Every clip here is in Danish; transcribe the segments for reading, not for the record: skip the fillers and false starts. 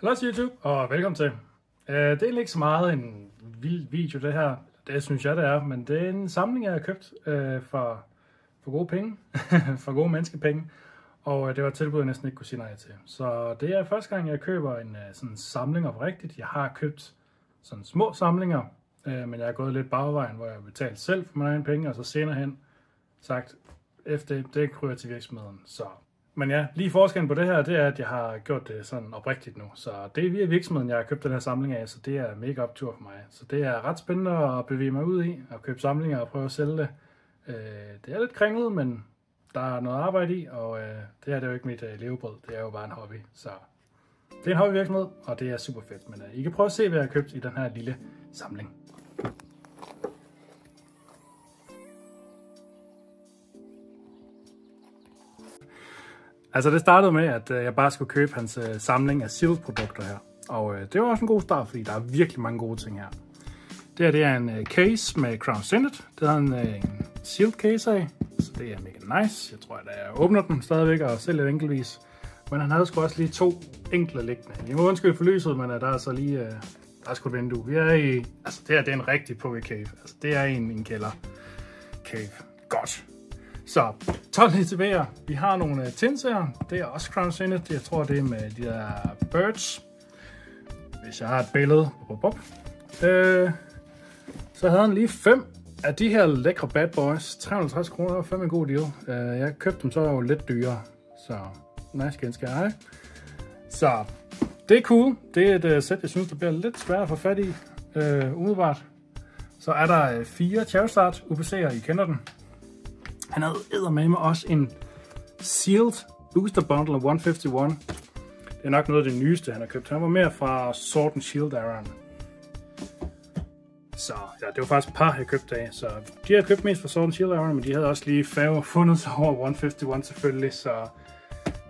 Hallo YouTube, og velkommen til. Det er egentlig ikke så meget en vild video det her. Det synes jeg det er, men det er en samling jeg har købt for gode penge. For gode menneskepenge. Og det var et tilbud jeg næsten ikke kunne sige nej til. Så det er første gang jeg køber en sådan samling oprigtigt. Jeg har købt sådan små samlinger, men jeg har gået lidt bagvejen, hvor jeg har betalt selv for mine egne penge, og så senere hen sagt, efter det kryger til virksomheden. Så. Men ja, lige forskellen på det her, det er, at jeg har gjort det sådan oprigtigt nu. Så det er via virksomheden, jeg har købt den her samling af, så det er mega optur for mig. Så det er ret spændende at bevæge mig ud i, at købe samlinger og prøve at sælge det. Det er lidt kringlet, men der er noget arbejde i, og det er jo ikke mit levebrød, det er jo bare en hobby. Så det er en hobbyvirksomhed, og det er super fedt. Men I kan prøve at se, hvad jeg har købt i den her lille samling. Altså det startede med, at jeg bare skulle købe hans samling af Sealed-produkter her. Og det var også en god start, fordi der er virkelig mange gode ting her. Det er en case med Crown Zenith. Det er en Sealed case af, så det er mega nice. Jeg tror, at jeg åbner den stadigvæk og sælger det enkeltvis. Men han havde sgu også lige to enkle liggende. Jeg må undskylde for lyset, men der er så lige der er sgu et vindue. Vi er i, altså det her det er en rigtig PvP cave. Altså det er en kælder cave. Godt. Så 12 lige tilbage. Vi har nogle tins her. Det er også Crown Zenith. Jeg tror det er med de der birds. Hvis jeg har et billede. Så havde han lige 5 af de her lækre bad boys. 350 kroner var fandme en god deal. Jeg købte dem så jo lidt dyrere. Så nice ganske ej. Så det er cool. Det er et sæt, jeg synes, der bliver lidt svært at få fat i. Umiddelbart. Så er der 4 Charizard UPC'er. I kender den. Han havde eddermame også en Sealed Booster Bundle af 151. Det er nok noget af det nyeste, han har købt. Han var mere fra Sword and Shield Aaron. Så ja, det var faktisk et par, jeg købte af. Så de har købt mest fra Sword and Shield Aaron, men de havde også lige fundet sig over 151 selvfølgelig. Så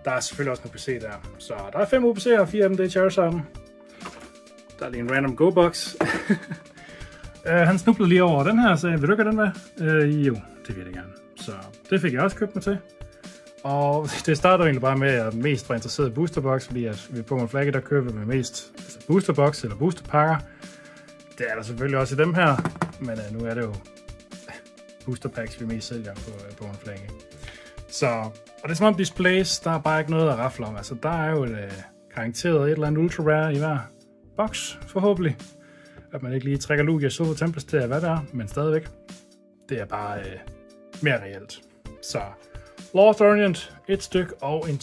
der er selvfølgelig også en UPC der. Så der er 5 UPC'er, og 4 af dem det er Charizard'en. Der er lige en random go-box. Han snublede lige over den her og sagde, vil du ikke have den med? Jo, det vil jeg gerne. Så det fik jeg også købt mig til. Og det startede egentlig bare med, at jeg mest var interesseret i boosterbox, fordi at ved Pokémon Flagge, der køber vi mest altså boosterbox eller boosterpakker. Det er der selvfølgelig også i dem her, men nu er det jo boosterpacks, vi mest sælger på Pokémon Flagge. Så, og det er som om displays, der er bare ikke noget at rafle om. Altså der er jo karakteret et eller andet ultra rare i hver box, forhåbentlig. At man ikke lige trækker Lugia Silver Tempest til, hvad det er, men stadigvæk. Det er bare mere reelt. Så Lost Orient, et styk og en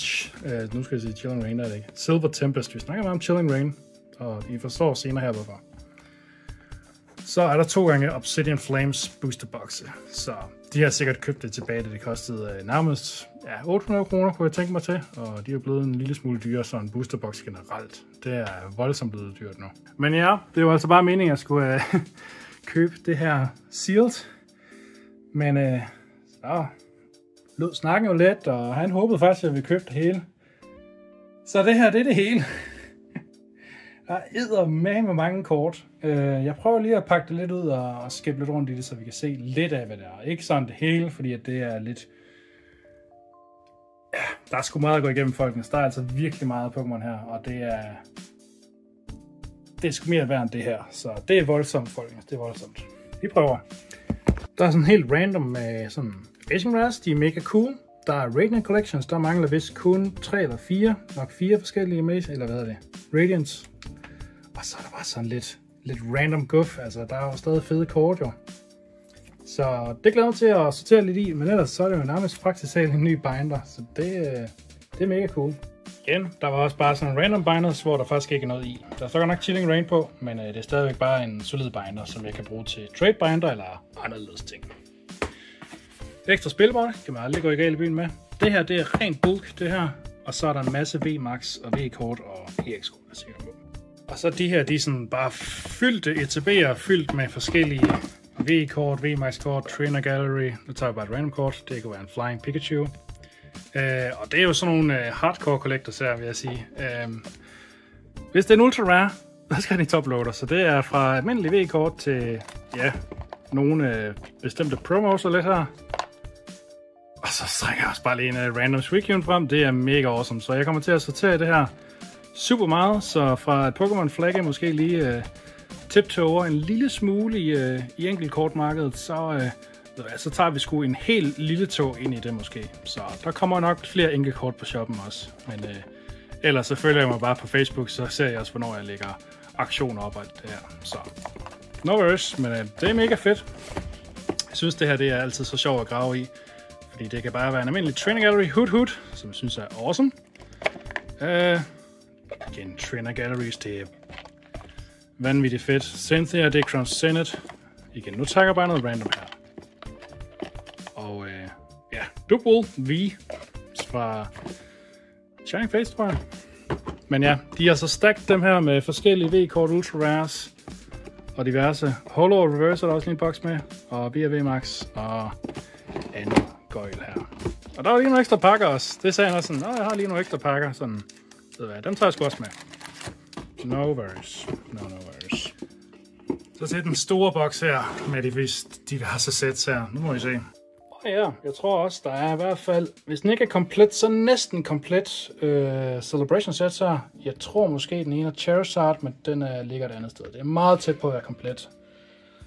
nu skal jeg sige Chilling Rain, er det ikke? Silver Tempest, vi snakker meget om Chilling Rain, og I forstår senere her hvorfor. Så er der 2 gange Obsidian Flames booster boxe. Så de har sikkert købt det tilbage, da det kostede nærmest 800 kroner, kunne jeg tænke mig til. Og de er blevet en lille smule dyre, så en boosterbox generelt. Det er voldsomt blevet dyrt nu. Men ja, det var altså bare meningen, at jeg skulle købe det her Sealed. Men så lød snakken jo let, og han håbede faktisk, at jeg ville købe det hele. Så det her, det er det hele. Der er eddermame mange kort. Jeg prøver lige at pakke det lidt ud og skæppe lidt rundt i det, så vi kan se lidt af, hvad det er. Ikke sådan det hele, fordi at det er lidt... Ja, der er sgu meget at gå igennem, folkens. Der er altså virkelig meget Pokémon her, og det er sgu mere værd end det her. Så det er voldsomt, folkens. Det er voldsomt. Vi prøver. Der er sådan helt random med sådan Racing Rares, de er mega cool. Der er Radiant Collections, der mangler vist kun 3 eller 4, nok 4 forskellige eller hvad er det? Radiants. Og så er der bare sådan lidt random guff, altså der er jo stadig fede kort jo. Så det glæder mig til at sortere lidt i, men ellers så er det jo nærmest praktisk talt en ny binder, så det er mega cool. Igen, der var også bare sådan en random binders, hvor der faktisk ikke er noget i. Der står nok Chilling Rain på, men det er stadigvæk bare en solid binder, som jeg kan bruge til trade binder eller anderledes ting. Ekstra spilbord kan man aldrig gå i galt i byen med. Det her, det er rent bulk, det her. Og så er der en masse VMAX og V-kort og EX-kort, jeg er sikker på. Og så de her, de er sådan bare fyldte ETB'er, fyldt med forskellige V-kort, VMAX-kort, Trainer Gallery. Nu tager jeg bare et random kort. Det kan være en Flying Pikachu. Og det er jo sådan nogle hardcore collectors her, vil jeg sige. Hvis det er en ultra rare, så skal den i toploader. Så det er fra almindelig V-kort til, ja, nogle bestemte promos og lidt her. Og så trækker jeg også bare lige en random Suicune frem. Det er mega awesome. Så jeg kommer til at sortere det her super meget, så fra et Pokémon flagge måske lige tiptoe over en lille smule i enkeltkortmarkedet, så tager vi sgu en helt lille tog ind i det måske. Så der kommer nok flere enkeltkort på shoppen også. Men ellers så følger jeg mig bare på Facebook, så ser jeg også, hvornår jeg lægger aktioner op og alt det her. Så no worries, men det er mega fedt. Jeg synes, det her det er altid så sjovt at grave i. Fordi det kan bare være en almindelig Trainer Gallery Hood, som jeg synes er awesome. Igen, Trainer Galleries, det er vanvittigt fedt. Cynthia, Dekron, Zenith. Igen, nu tager jeg bare noget random her. Og ja, Double V fra Shining Fates, tror jeg. Men ja, de har så stacked dem her med forskellige V-kort, Ultra Rares og diverse. Holo og Reverse er der også lige en boks med. Og BRV Max og andet gøjl her. Og der var lige nogle ekstra pakker også. Det sagde han også sådan, jeg har lige nogle ekstra pakker. Sådan, dem tager jeg sgu også med. No worries. No worries. Så til den store boks her med de diverse sets her. Nu må vi se. Ja, jeg tror også, der er i hvert fald, hvis den ikke er komplet, så næsten komplet Celebration sets her. Jeg tror måske den ene er Charizard, men den ligger et andet sted. Det er meget tæt på at være komplet.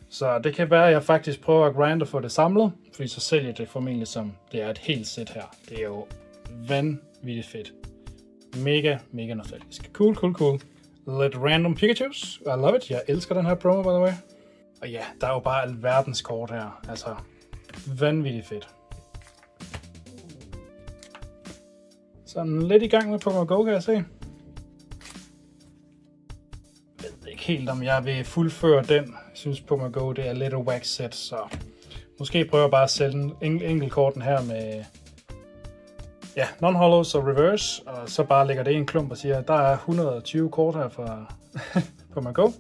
Så det kan være, at jeg faktisk prøver at grinde og få det samlet, fordi så sælger det formentlig som, det er et helt sæt her. Det er jo vanvittigt fedt. Mega nostalgisk. Cool. Lidt random Pikachus. I love it. Jeg elsker den her promo, by the way. Og ja, der er jo bare alverdens kort her. Altså, vanvittigt fedt. Sådan lidt i gang med Pokémon Go, kan jeg se. Jeg ved ikke helt, om jeg vil fuldføre den. Jeg synes Pokémon Go, det er lidt et wax set, så måske prøver jeg bare at sælge enkeltkorten her med non-hollows og reverse, og så bare lægger det i en klump og siger, at der er 120 kort her fra Pokémon Go.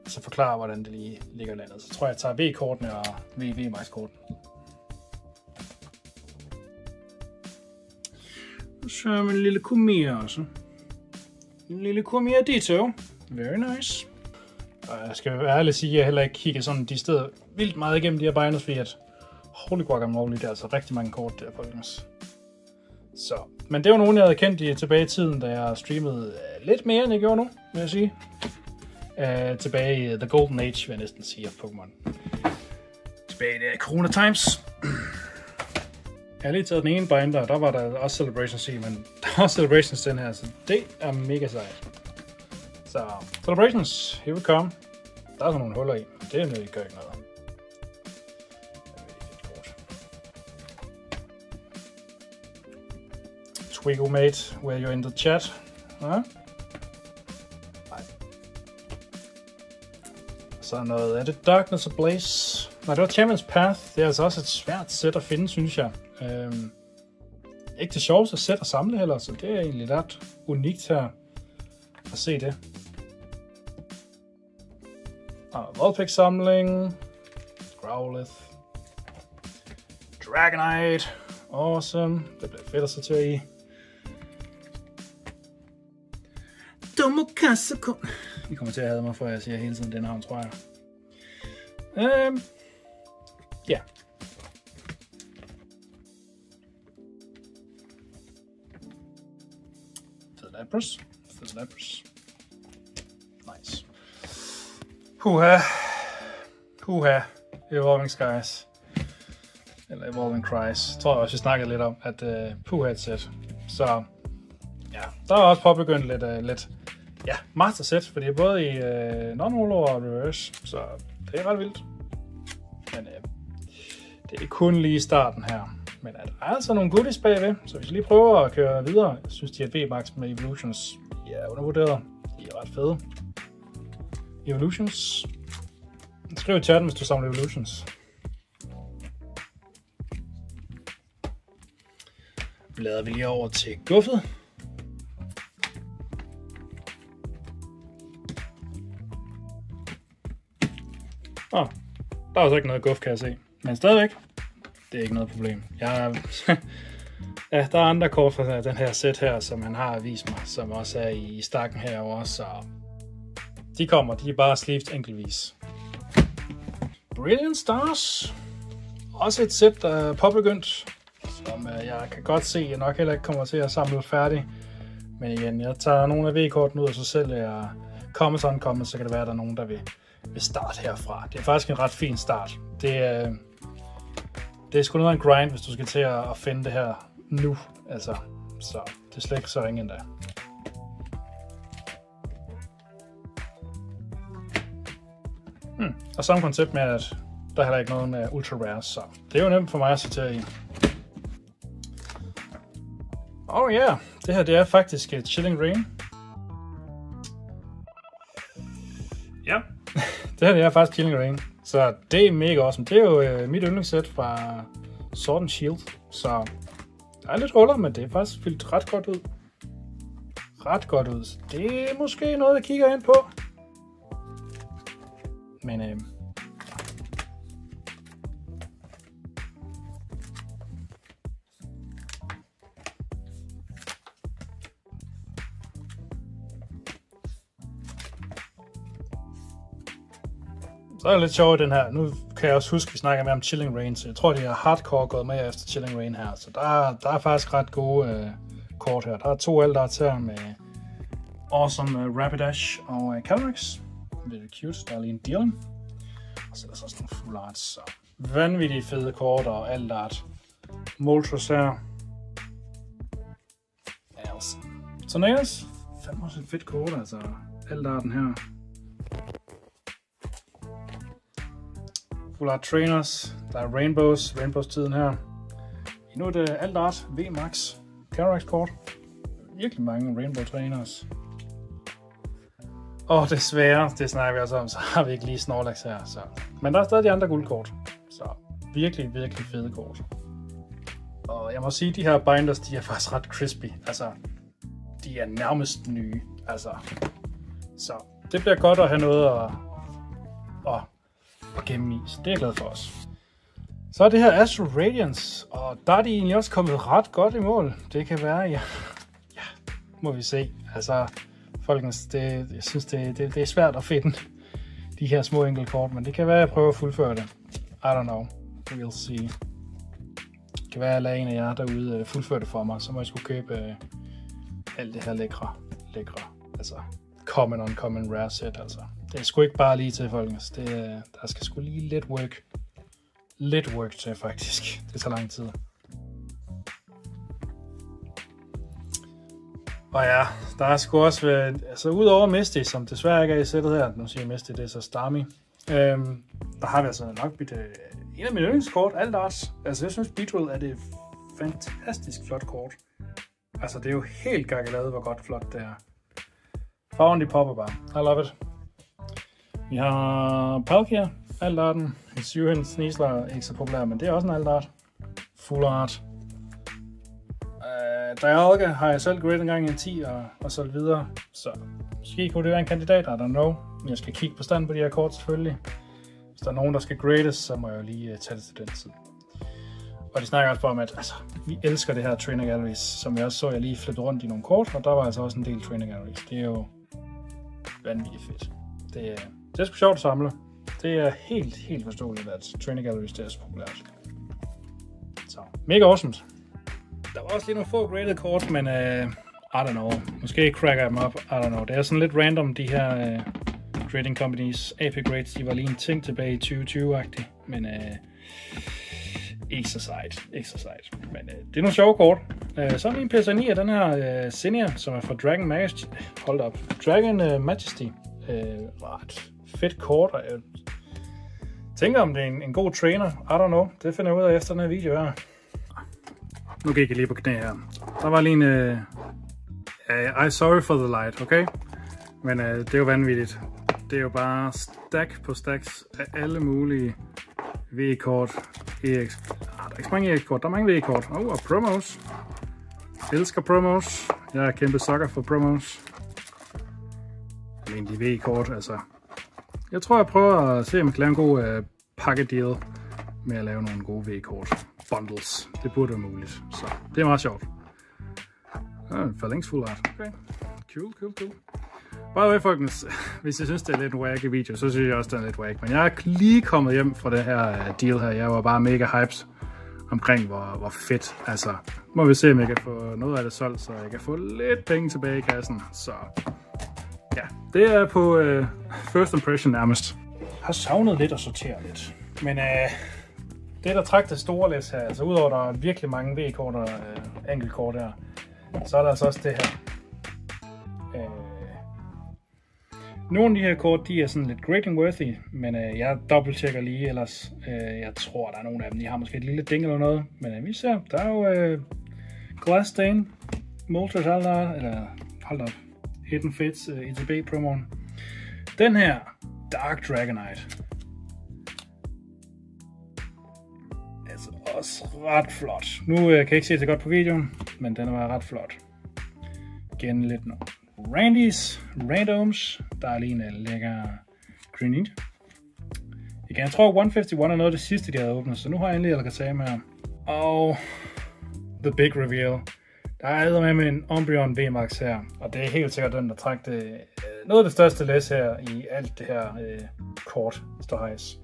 Så forklarer, hvordan det lige ligger landet. Så tror jeg tager V-kortene og VV-Max-korten. Så har vi en lille Kumia også. En lille Kumia Ditto. Very nice. Og jeg skal være ærlig at sige, at jeg heller ikke kigger sådan de steder vildt meget igennem de her binders, fordi at holy guacamole, det er altså rigtig mange kort der, folkens. Så, men det var nogen, jeg havde kendt tilbage i tiden, da jeg streamede lidt mere, end jeg gjorde nu, vil jeg sige. Tilbage i The Golden Age, vil jeg næsten sige, af Pokémon. Tilbage i Corona Times. Jeg har lige taget den ene binder, og der var der også Celebrations i, men der var også Celebrations den her, så det er mega sejt. Så, Celebrations, here we come. Der er sådan nogle huller i, men det gør ikke noget. Twiggle mate, where you're in the chat. Nej. Så noget, er det Darkness Ablaze? Nej, det var Champion's Path. Det er altså også et svært sæt at finde, synes jeg. Ikke det sjoveste sæt at samle heller, så det er egentlig ret unikt her at se det. Og Vulpix samling. Growlithe. Dragonite. Awesome. Det bliver fedt at sortere i. Domokasuko. I kommer til at have mig, for jeg siger hele tiden den navn, tror jeg. Ja. Fed Lapras. Nice. Huha. Evolving Skies. Eller Evolving Cries. Tror jeg også, vi snakkede lidt om, at puha et sæt. Så ja, der er også påbegyndt lidt master set, for det er både i non-holo og reverse, så det er ret vildt. Men det er kun lige starten her. Men der er altså nogle goodies bagved, så hvis vi lige prøver at køre videre, jeg synes de her V-Max med Evolutions, de er undervurderet. De er ret fede. Evolutions. Skriv i chatten, hvis du samler Evolutions. Bladrer vi lige over til guffet. Der er altså ikke noget guf, kan jeg se. Men stadigvæk, det er ikke noget problem. Ja, der er andre kort fra den her sæt her, som han har vist mig, som også er i stakken herovre, så de er bare sleeved enkeltvis. Brilliant Stars. Også et sæt, der er påbegyndt, som jeg kan godt se, jeg nok heller ikke kommer til at samle færdig. Men igen, jeg tager nogle af V-kortene ud, og så sælger jeg Commons Uncommons, så kan det være, at der er nogen, der vil starte herfra. Det er faktisk en ret fin start. Det er sgu noget af en grind, hvis du skal til at finde det her nu. Altså, så det er slet ikke så ringe endda. Og samme koncept med, at der er heller ikke noget ultra rare, så det er jo nemt for mig at sortere i. Oh ja, yeah. Det her det er faktisk Chilling Reign. Ja, det her det er faktisk Chilling Reign, så det er mega awesome. Det er jo mit yndlingssæt fra Sword and Shield, så der er lidt huller, men det er faktisk fyldt ret godt ud. Ret godt ud, så det er måske noget, jeg kigger ind på. Men så er det lidt sjovt den her. Nu kan jeg også huske, at vi snakker mere om Chilling Reign, så jeg tror, de er hardcore gået med efter Chilling Reign her. Så der er faktisk ret gode kort her. Der er 2 Eldarts her med Awesome Rapidash og Calyrex. Det er cute. Der er lige en Dealing. Og så er der så sådan nogle full arts. Så vanvittigt fede kort og Eldart. Moltres her. Altså. Så næres. Fandme også et fedt kort, altså. Eldarten her. Full Art Trainers, der er Rainbows-tiden her. Nu er det Eldart VMAX Calyrex kort. Virkelig mange Rainbow Trainers. Og desværre, det snakker vi også om, så har vi ikke lige Snorlax her. Så. Men der er stadig de andre guldkort. Så virkelig, virkelig fede kort. Og jeg må sige, at de her binders, de er faktisk ret crispy. Altså, de er nærmest nye. Altså, så det bliver godt at have noget at gemme i, så det er jeg glad for os. Så er det her Astral Radiance, og der er de egentlig også kommet ret godt i mål. Det kan være, ja må vi se. Altså, folkens, jeg synes, det er svært at finde de her små enkeltkort, men det kan være, at jeg prøver at fuldføre det. I don't know. We'll see. Det kan være, at jeg lader en af jer derude fuldføre det for mig, så må jeg skulle købe alt det her lækre, altså common, uncommon, rare set, altså. Det er sgu ikke bare lige til, folkens. Der skal sgu lige lidt work til, faktisk. Det tager lang tid. Og ja, der er sgu også været, altså udover Misty, som desværre ikke er i sættet her, nu siger jeg Misty, det er så Starmie, der har vi altså nok en af mine yndlingskort, Eldarts. Altså jeg synes Beedrill er det fantastisk flot kort. Altså det er jo helt gakkeladet, hvor godt flot det er. Farven de popper bare. I love it. Vi har Palkia, Eldarten. En 7-hand Sneasler, ikke så populær, men det er også en Eldart. Full art. Dialga har jeg selv graded en gang i en 10 og så videre. Så måske kunne det være en kandidat, I don't know. Jeg skal kigge på stand på de her kort selvfølgelig. Hvis der er nogen, der skal grades, så må jeg jo lige tage det til den tid. Og de snakker også bare om, at altså, vi elsker det her Trainer Galleries, som jeg også så, jeg lige flippede rundt i nogle kort, og der var altså også en del Trainer Galleries. Det er jo vanvittigt fedt. Det er sgu sjovt at samle. Det er helt forståeligt, at Trainer Galleries det er så populært. Så, mega awesome. Der var også lige nogle få graded kort, men I don't know. Måske cracker jeg dem op. I don't know. Det er sådan lidt random, de her grading companies. AP Grades, de var lige en ting tilbage i 2020-agtigt, men ikke så sejt. Men det er nogle sjove kort. Så er der en PSA9 af den her Zinnia, som er fra Dragon Majesty. Hold op. Dragon Majesty. Ret fedt kort, og jeg tænker, om det er en god trainer. I don't know. Det finder jeg ud af efter den her video her. Nu gik jeg lige på knæ her. Der var lige en... I'm sorry for the light, okay? Men det er jo vanvittigt. Det er jo bare stack på stacks af alle mulige V-kort, EX... der er ikke så mange EX-kort, der er mange V-kort. Og promos. Jeg elsker promos. Jeg er kæmpe sucker for promos. Men de V-kort, altså... Jeg tror, jeg prøver at se, om jeg kan lave en god pakkedeal med at lave nogle gode V-kort. Bundles. Det burde være muligt. Så det er meget sjovt. Phalanx full art. Okay. Cool. By the way, folkens, hvis jeg synes, det er lidt en wacky video, så synes jeg også, det er lidt wack. Men jeg er lige kommet hjem fra det her deal her. Jeg var bare mega hyped omkring, hvor fedt. Altså, må vi se, om jeg kan få noget af det solgt, så jeg kan få lidt penge tilbage i kassen. Så ja, det er på first impression nærmest. Jeg har savnet lidt at sortere lidt. Men det, der trækker det store læs her, altså udover der er virkelig mange V-kort og enkeltkort her, så er der altså også det her. Nogle af de her kort, de er sådan lidt grading worthy, men jeg dobbelttjekker lige ellers. Jeg tror, der er nogle af dem, de har måske et lille ding eller noget. Men vi ser, der er jo Glass Stain, Moltres Aldar, eller hold op, Hidden Fates ETB promoen. Den her, Dark Dragonite. Altså også ret flot. Nu kan jeg ikke se det godt på videoen, men den var ret flot. Igen lidt nu. Randoms. Der er lige en lækker Granite. Igen, jeg tror 151 er noget af det sidste, de havde åbnet, så nu har jeg endelig Alakazam her. Og The Big Reveal. Der er med en Umbreon VMAX her, og det er helt sikkert den, der trækker det, noget af det største læs her i alt det her kort ståhejs.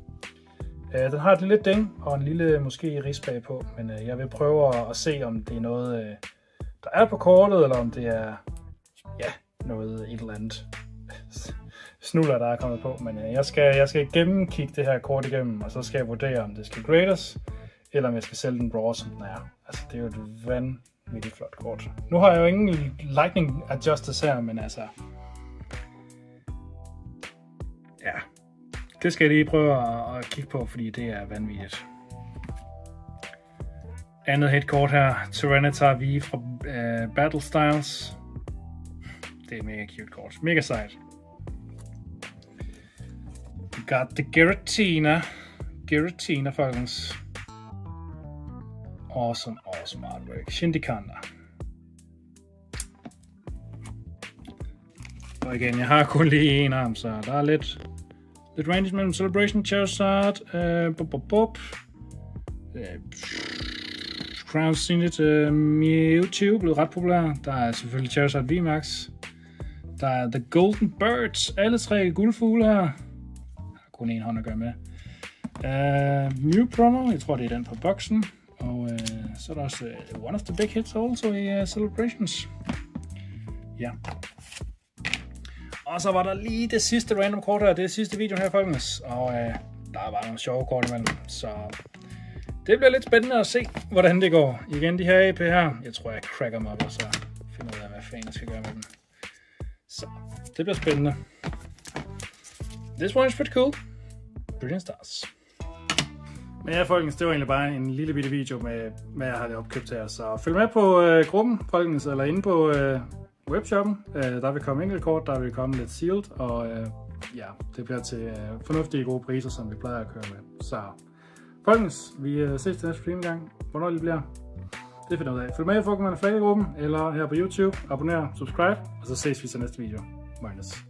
Den har et lille ding og en lille måske ris bagpå, men jeg vil prøve at se, om det er noget, der er på kortet, eller om det er noget et eller andet snuller, der er kommet på. Men jeg skal gennemkigge det her kort igennem, og så skal jeg vurdere, om det skal grades, eller om jeg skal sælge den raw, som den er. Altså, det er jo et vanvittigt flot kort. Nu har jeg jo ingen lightning adjusters her, men altså... Ja, det skal jeg lige prøve at kigge på, fordi det er vanvittigt. Andet hitkort her, Tyranitar V fra Battle Styles. Det er et mega cute kort. Mega sejt. We got the Giratina, folkens. Awesome artwork. Shindikanda. Og igen, jeg har kun lige en arm, så der er lidt range mellem Celebration, Charizard, Crown Zenith, Mewtwo blevet ret populær. Der er selvfølgelig Charizard VMAX. Der er The Golden Birds, alle tre guldfugle her. Jeg har kun en hånd at gøre med. Mew promo, jeg tror det er den på boksen. Og så er der også one of the big hits also i Celebrations. Ja. Og så var der lige det sidste random kort her, det sidste video her, folkens. Og der var nogle sjove kort imellem, så det bliver lidt spændende at se, hvordan det går. Igen de her AP her, jeg tror jeg cracker dem op, og så finder ud af, hvad fanden jeg skal gøre med dem. Så det bliver spændende. This one is pretty cool. Brilliant stars. Men ja, folkens, det var egentlig bare en lille bitte video med, hvad jeg har opkøbt her. Så følg med på gruppen, folkens, eller inde på webshoppen. Der vil komme enkelt kort, der vil komme lidt sealed, og ja, det bliver til fornuftige gode priser, som vi plejer at køre med. Så folkens, vi ses til næste stream gang. Hvornår det bliver, det finder ud af. Følg med i Pokémon Flake-gruppen, eller her på YouTube. Abonner, subscribe, og så ses vi til næste video. Minus.